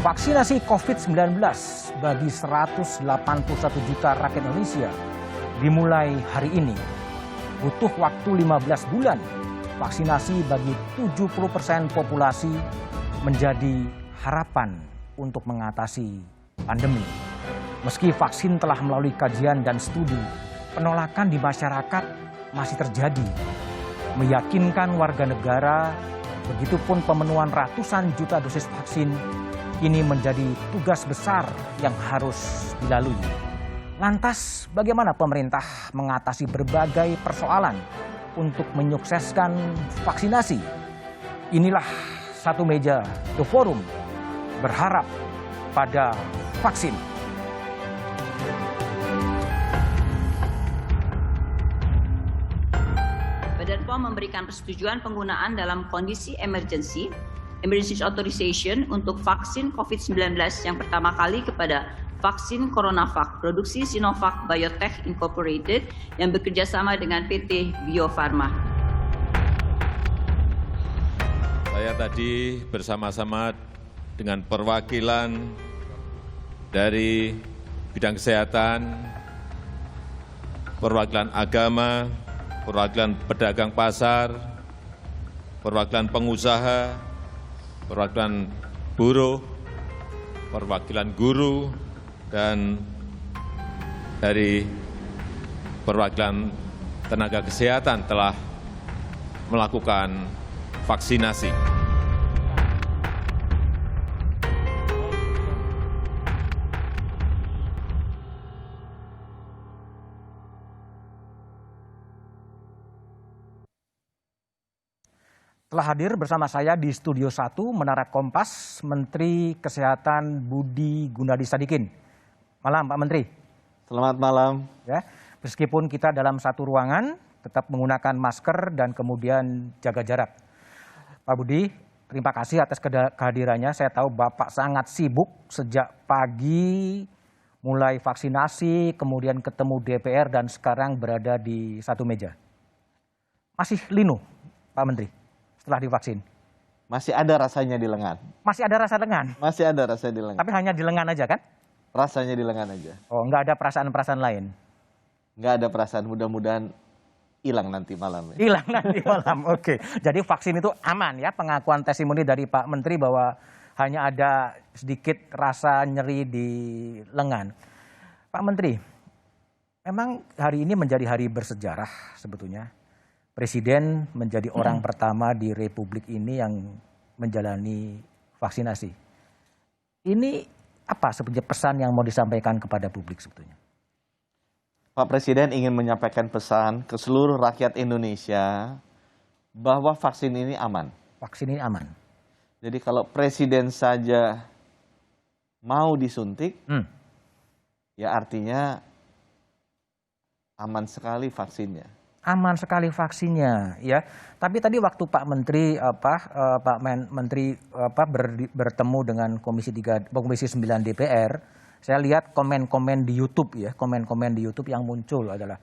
Vaksinasi COVID-19 bagi 181 juta rakyat Indonesia dimulai hari ini. Butuh waktu 15 bulan. Vaksinasi bagi 70% populasi menjadi harapan untuk mengatasi pandemi. Meski vaksin telah melalui kajian dan studi, penolakan di masyarakat masih terjadi. Meyakinkan warga negara, begitupun pemenuhan ratusan juta dosis vaksin, ini menjadi tugas besar yang harus dilalui. Lantas, bagaimana pemerintah mengatasi berbagai persoalan untuk menyukseskan vaksinasi? Inilah Satu Meja The Forum berharap pada vaksin. Badan POM memberikan persetujuan penggunaan dalam kondisi emergency authorization untuk vaksin COVID-19 yang pertama kali kepada vaksin CoronaVac produksi Sinovac Biotech Incorporated yang bekerja sama dengan PT Bio Farma. Saya tadi bersama-sama dengan perwakilan dari bidang kesehatan, perwakilan agama, perwakilan pedagang pasar, perwakilan pengusaha, perwakilan buruh, perwakilan guru, dan dari perwakilan tenaga kesehatan telah melakukan vaksinasi. Telah hadir bersama saya di Studio 1 Menara Kompas, Menteri Kesehatan Budi Gunadi Sadikin. Malam Pak Menteri. Selamat malam. Ya, meskipun kita dalam satu ruangan, tetap menggunakan masker dan kemudian jaga jarak. Pak Budi, terima kasih atas kehadirannya. Saya tahu Bapak sangat sibuk sejak pagi, mulai vaksinasi, kemudian ketemu DPR, dan sekarang berada di Satu Meja. Masih linu, Pak Menteri? Setelah divaksin? Masih ada rasanya di lengan. Masih ada rasa lengan? Masih ada rasanya di lengan. Tapi hanya di lengan aja kan? Rasanya di lengan aja. Oh, nggak ada perasaan-perasaan lain? Nggak ada perasaan, mudah-mudahan hilang nanti malam. Ya. Hilang nanti malam, oke. Jadi vaksin itu aman ya, pengakuan testimoni dari Pak Menteri bahwa hanya ada sedikit rasa nyeri di lengan. Pak Menteri, memang hari ini menjadi hari bersejarah sebetulnya. Presiden menjadi orang pertama di Republik ini yang menjalani vaksinasi. Ini apa sebenarnya pesan yang mau disampaikan kepada publik sebetulnya? Pak Presiden ingin menyampaikan pesan ke seluruh rakyat Indonesia bahwa vaksin ini aman. Vaksin ini aman. Jadi kalau Presiden saja mau disuntik, ya artinya aman sekali vaksinnya. Aman sekali vaksinnya, ya. Tapi tadi waktu Pak Menteri bertemu dengan Komisi 9 DPR, saya lihat komen-komen di YouTube ya, komen-komen di YouTube yang muncul adalah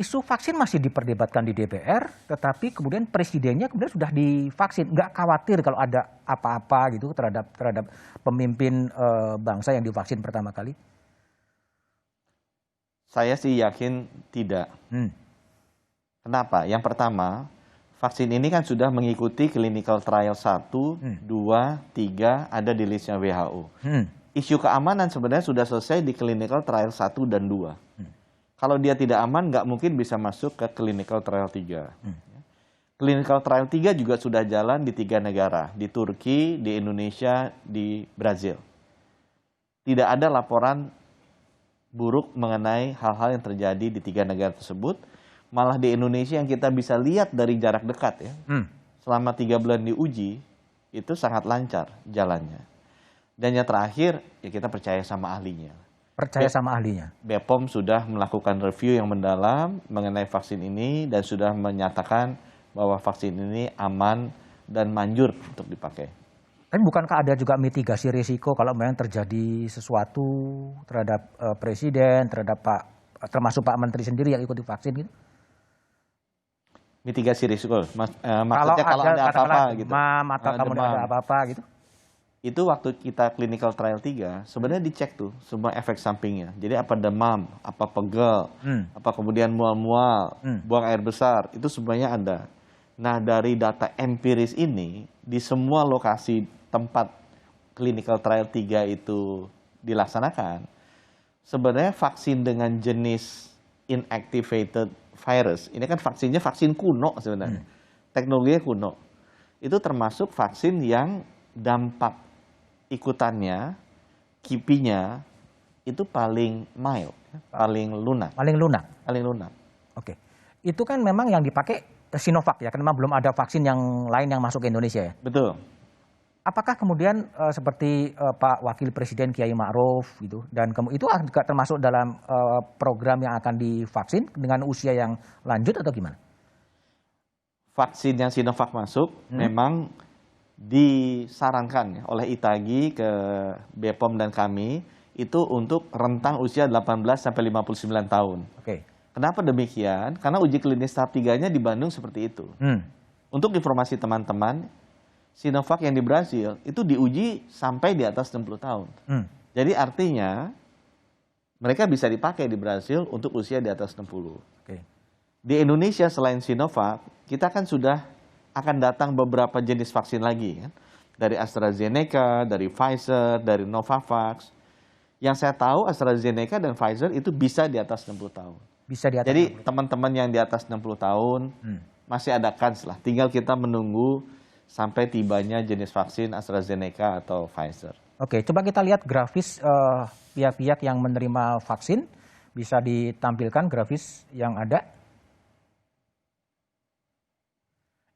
isu vaksin masih diperdebatkan di DPR, tetapi kemudian presidennya kemudian sudah divaksin, nggak khawatir kalau ada apa-apa gitu terhadap pemimpin bangsa yang divaksin pertama kali. Saya sih yakin tidak. Kenapa? Yang pertama, vaksin ini kan sudah mengikuti clinical trial 1, 2, 3, ada di listnya WHO. Isu keamanan sebenarnya sudah selesai di clinical trial 1 dan 2. Kalau dia tidak aman, nggak mungkin bisa masuk ke clinical trial 3. Clinical trial 3 juga sudah jalan di 3 negara, di Turki, di Indonesia, di Brazil. Tidak ada laporan buruk mengenai hal-hal yang terjadi di 3 negara tersebut. Malah di Indonesia yang kita bisa lihat dari jarak dekat ya, selama 3 bulan diuji, itu sangat lancar jalannya. Dan yang terakhir, ya kita percaya sama ahlinya. Percaya sama ahlinya. BPOM sudah melakukan review yang mendalam mengenai vaksin ini dan sudah menyatakan bahwa vaksin ini aman dan manjur untuk dipakai. Tapi bukankah ada juga mitigasi risiko kalau memang terjadi sesuatu terhadap Presiden, termasuk Pak Menteri sendiri yang ikut divaksin gitu? Mitigasi risiko, maksudnya kalau ada apa-apa gitu. Demam atau kemudian ada apa-apa gitu? itu waktu kita clinical trial 3, sebenarnya dicek tuh semua efek sampingnya. Jadi apa demam, apa pegel, apa kemudian mual-mual, buang air besar, itu semuanya ada. Nah, dari data empiris ini, di semua lokasi tempat clinical trial 3 itu dilaksanakan, sebenarnya vaksin dengan jenis inactivated virus, ini kan vaksinnya vaksin kuno sebenarnya, teknologinya kuno, itu termasuk vaksin yang dampak ikutannya, kipinya, itu paling mild, paling lunak. Paling lunak. Paling lunak. Oke. Itu kan memang yang dipakai Sinovac ya, karena belum ada vaksin yang lain yang masuk ke Indonesia ya. Betul. Apakah kemudian seperti Pak Wakil Presiden Kiai Ma'ruf gitu, dan itu juga termasuk dalam program yang akan divaksin dengan usia yang lanjut atau gimana? Vaksin yang Sinovac masuk memang disarankan oleh ITAGI ke BPOM dan kami itu untuk rentang usia 18 sampai 59 tahun. Oke. Kenapa demikian? Karena uji klinis tahap 3-nya di Bandung seperti itu. Untuk informasi teman-teman, Sinovac yang di Brasil itu diuji sampai di atas 60 tahun. Jadi artinya mereka bisa dipakai di Brasil untuk usia di atas 60. Oke. Di Indonesia selain Sinovac, kita kan sudah akan datang beberapa jenis vaksin lagi kan. Dari AstraZeneca, dari Pfizer, dari Novavax. Yang saya tahu AstraZeneca dan Pfizer itu bisa di atas 60 tahun. Bisa di atas. Jadi teman-teman yang di atas 60 tahun masih ada kans lah. Tinggal kita menunggu sampai tibanya jenis vaksin AstraZeneca atau Pfizer. Oke, coba kita lihat grafis pihak-pihak yang menerima vaksin. Bisa ditampilkan grafis yang ada.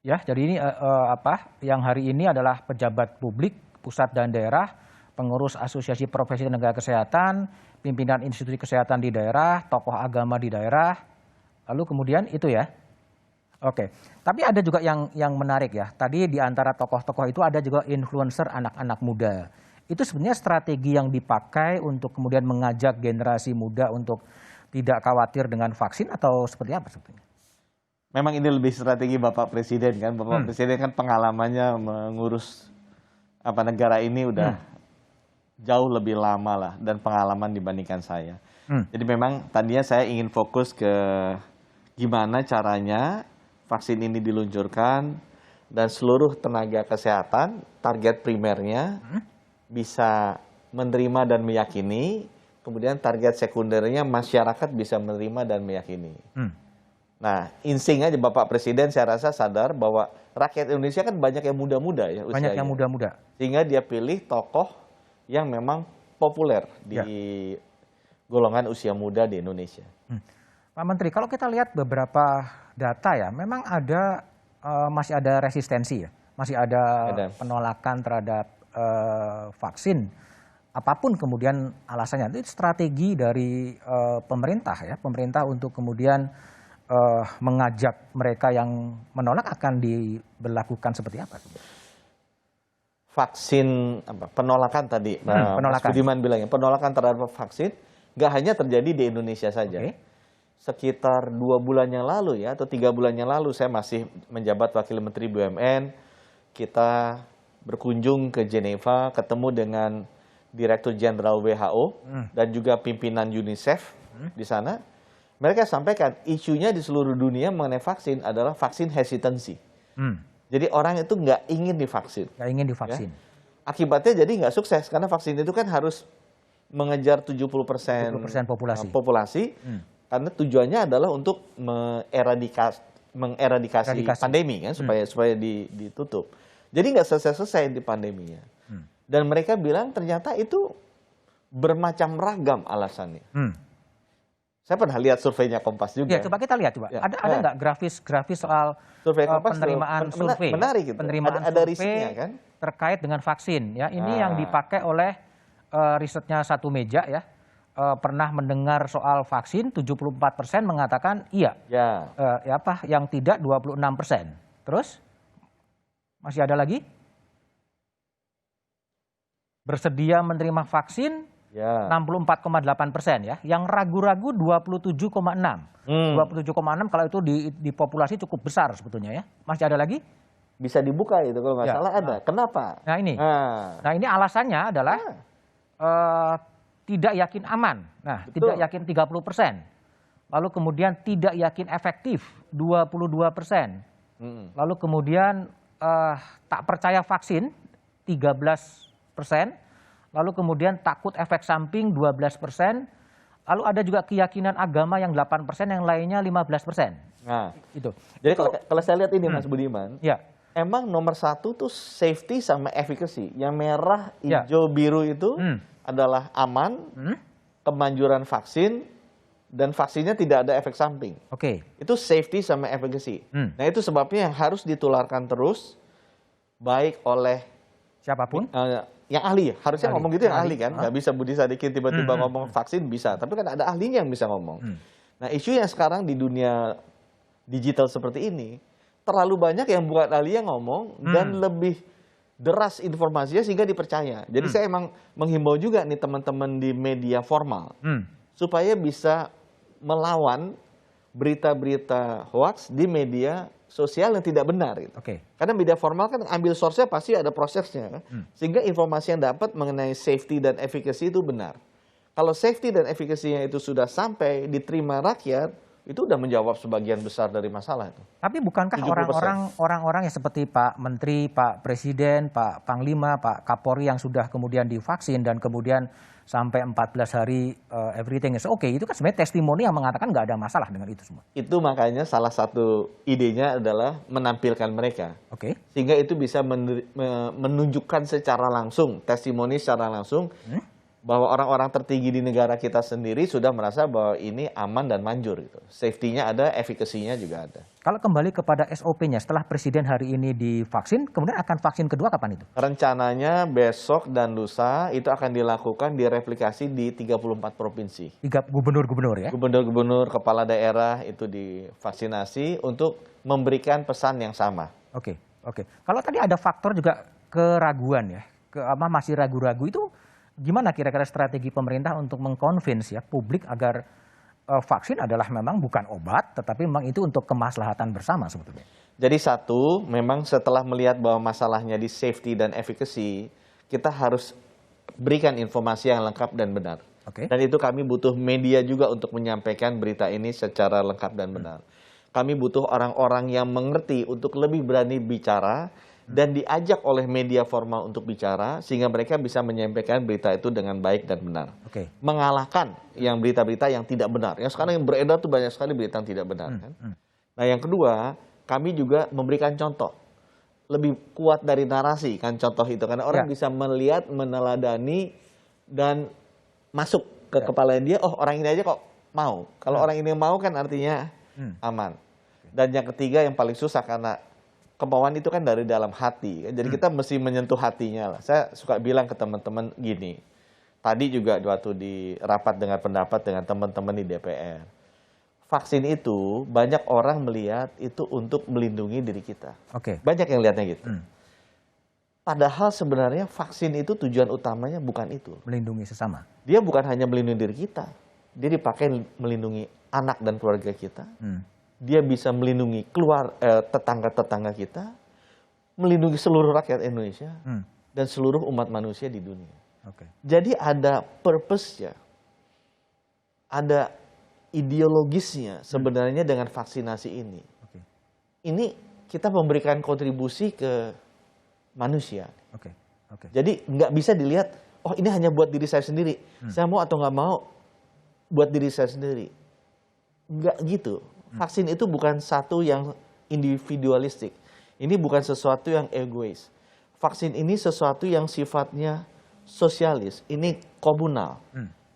Ya, jadi ini yang hari ini adalah pejabat publik, pusat dan daerah, pengurus Asosiasi Profesi Tenaga Kesehatan, pimpinan institusi kesehatan di daerah, tokoh agama di daerah, lalu kemudian itu ya. Oke, tapi ada juga yang menarik ya. Tadi di antara tokoh-tokoh itu ada juga influencer anak-anak muda. Itu sebenarnya strategi yang dipakai untuk kemudian mengajak generasi muda untuk tidak khawatir dengan vaksin atau seperti apa sebetulnya? Memang ini lebih strategi Bapak Presiden kan. Bapak Presiden kan pengalamannya mengurus negara ini udah jauh lebih lama lah dan pengalaman dibandingkan saya. Jadi memang tadinya saya ingin fokus ke gimana caranya vaksin ini diluncurkan dan seluruh tenaga kesehatan target primernya bisa menerima dan meyakini, kemudian target sekundernya masyarakat bisa menerima dan meyakini. Nah, insting aja Bapak Presiden saya rasa sadar bahwa rakyat Indonesia kan banyak yang muda-muda ya usianya. Banyak yang muda-muda. Sehingga dia pilih tokoh yang memang populer di golongan usia muda di Indonesia. Pak Menteri, kalau kita lihat beberapa data ya, memang ada masih ada resistensi ya, masih ada penolakan terhadap vaksin. Apapun kemudian alasannya, itu strategi dari pemerintah ya, pemerintah untuk kemudian mengajak mereka yang menolak akan diberlakukan seperti apa? Vaksin penolakan tadi, Mas Budiman bilang ya, penolakan terhadap vaksin nggak hanya terjadi di Indonesia saja. Sekitar 2 bulan yang lalu ya, atau 3 bulan yang lalu saya masih menjabat Wakil Menteri BUMN, kita berkunjung ke Geneva, ketemu dengan Direktur Jenderal WHO dan juga pimpinan UNICEF di sana. Mereka sampaikan isunya di seluruh dunia mengenai vaksin adalah vaksin hesitancy. Jadi orang itu nggak ingin divaksin. Nggak ingin divaksin. Ya. Akibatnya jadi nggak sukses karena vaksin itu kan harus mengejar 70% populasi. Karena tujuannya adalah untuk mengeradikasi pandemi kan supaya ditutup. Jadi nggak selesai di pandeminya. Dan mereka bilang ternyata itu bermacam ragam alasannya. Saya pernah lihat surveinya Kompas juga. Ya, coba kita lihat coba. Ya. Ada nggak grafis soal penerimaan survei? Menarik gitu. Penerimaan ada survei risetnya kan? Terkait dengan vaksin ya. Ini yang dipakai oleh risetnya Satu Meja ya. Pernah mendengar soal vaksin 74% mengatakan iya. Ya. Yang tidak 26%. Terus masih ada lagi? Bersedia menerima vaksin 64,8% ya, yang ragu-ragu 27,6. 27,6 kalau itu di populasi cukup besar sebetulnya ya. Masih ada lagi? bisa dibuka itu kalau nggak Ya. salah ada. Kenapa? Nah ini alasannya adalah tidak yakin aman. Nah, Betul. tidak yakin 30%. Lalu kemudian tidak yakin efektif 22%. Lalu kemudian tak percaya vaksin 13%. Lalu kemudian takut efek samping 12%. Lalu ada juga keyakinan agama yang 8%, yang lainnya 15%. Nah, Itu. jadi kalau saya lihat ini Mas Budiman, Ya. emang nomor satu tuh safety sama efficacy. Yang merah, Ya. hijau, biru itu adalah aman, kemanjuran vaksin, dan vaksinnya tidak ada efek samping. Oke. Itu safety sama efficacy. Nah itu sebabnya yang harus ditularkan terus, baik oleh Siapapun. yang ahli. Harusnya Ahli. ngomong gitu yang ahli kan. Nggak bisa Budi Sadikin tiba-tiba ngomong vaksin bisa. Tapi kan ada ahlinya yang bisa ngomong. Nah isu yang sekarang di dunia digital seperti ini, terlalu banyak yang bukan ahli yang ngomong dan lebih deras informasinya sehingga dipercaya. Jadi saya emang menghimbau juga nih teman-teman di media formal supaya bisa melawan berita-berita hoax di media sosial yang tidak benar. Gitu. Oke. Karena media formal kan ambil source-nya pasti ada prosesnya. Sehingga informasi yang dapat mengenai safety dan efficacy itu benar. Kalau safety dan efficacy-nya itu sudah sampai diterima rakyat, itu udah menjawab sebagian besar dari masalah itu. Tapi bukankah 70%. orang-orang yang seperti Pak Menteri, Pak Presiden, Pak Panglima, Pak Kapolri yang sudah kemudian divaksin dan kemudian sampai 14 hari everything is okay, itu kan sebenarnya testimoni yang mengatakan nggak ada masalah dengan itu semua. Itu makanya salah satu idenya adalah menampilkan mereka. Oke. Sehingga itu bisa menunjukkan secara langsung, testimoni secara langsung, bahwa orang-orang tertinggi di negara kita sendiri sudah merasa bahwa ini aman dan manjur. Gitu. Safety-nya ada, efficacy-nya juga ada. Kalau kembali kepada SOP-nya, setelah Presiden hari ini divaksin, kemudian akan vaksin kedua kapan itu? Rencananya besok dan lusa itu akan dilakukan direplikasi di 34 provinsi. 3 gubernur-gubernur ya? Gubernur-gubernur, kepala daerah itu divaksinasi untuk memberikan pesan yang sama. Oke. Kalau tadi ada faktor juga keraguan ya, masih ragu-ragu itu, gimana kira-kira strategi pemerintah untuk mengconvince ya publik agar vaksin adalah memang bukan obat, tetapi memang itu untuk kemaslahatan bersama sebetulnya. Jadi satu, memang setelah melihat bahwa masalahnya di safety dan efficacy, kita harus berikan informasi yang lengkap dan benar. Oke. Dan itu kami butuh media juga untuk menyampaikan berita ini secara lengkap dan benar. Kami butuh orang-orang yang mengerti untuk lebih berani bicara dan diajak oleh media formal untuk bicara sehingga mereka bisa menyampaikan berita itu dengan baik dan benar. Oke. Mengalahkan yang berita-berita yang tidak benar. Yang sekarang yang beredar tuh banyak sekali berita yang tidak benar. Kan? Nah yang kedua, kami juga memberikan contoh. Lebih kuat dari narasi kan contoh itu. Karena orang bisa melihat, meneladani, dan masuk ke kepala dia, oh orang ini aja kok mau. Kalau orang ini mau kan artinya aman. Dan yang ketiga yang paling susah karena kemauan itu kan dari dalam hati. Jadi kita mesti menyentuh hatinya lah. Saya suka bilang ke teman-teman gini. Tadi juga waktu di rapat dengan pendapat dengan teman-teman di DPR. Vaksin itu banyak orang melihat itu untuk melindungi diri kita. Oke. Banyak yang lihatnya gitu. Padahal sebenarnya vaksin itu tujuan utamanya bukan itu. Melindungi sesama. Dia bukan hanya melindungi diri kita. Dia dipakai melindungi anak dan keluarga kita. Dia bisa melindungi tetangga-tetangga kita, melindungi seluruh rakyat Indonesia, dan seluruh umat manusia di dunia. Oke. Jadi ada purpose-nya, ada ideologisnya sebenarnya dengan vaksinasi ini. Oke. Ini kita memberikan kontribusi ke manusia. Oke. Jadi nggak bisa dilihat, oh ini hanya buat diri saya sendiri. Saya mau atau nggak mau buat diri saya sendiri. Nggak gitu. Vaksin itu bukan satu yang individualistik. Ini bukan sesuatu yang egois. Vaksin ini sesuatu yang sifatnya sosialis. Ini komunal.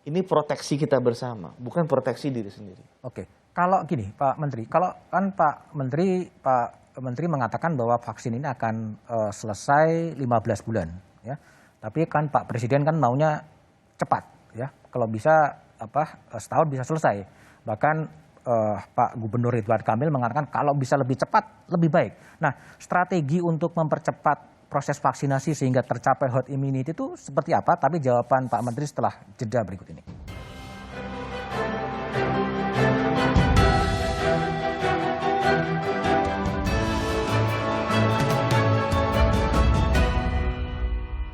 Ini proteksi kita bersama, bukan proteksi diri sendiri. Oke. Kalau gini, Pak Menteri, kalau kan Pak Menteri mengatakan bahwa vaksin ini akan selesai 15 bulan, ya. Tapi kan Pak Presiden kan maunya cepat, ya. Kalau bisa setahun bisa selesai. Bahkan Pak Gubernur Ridwan Kamil mengatakan kalau bisa lebih cepat, lebih baik. Nah, strategi untuk mempercepat proses vaksinasi sehingga tercapai herd immunity itu seperti apa? Tapi jawaban Pak Menteri setelah jeda berikut ini.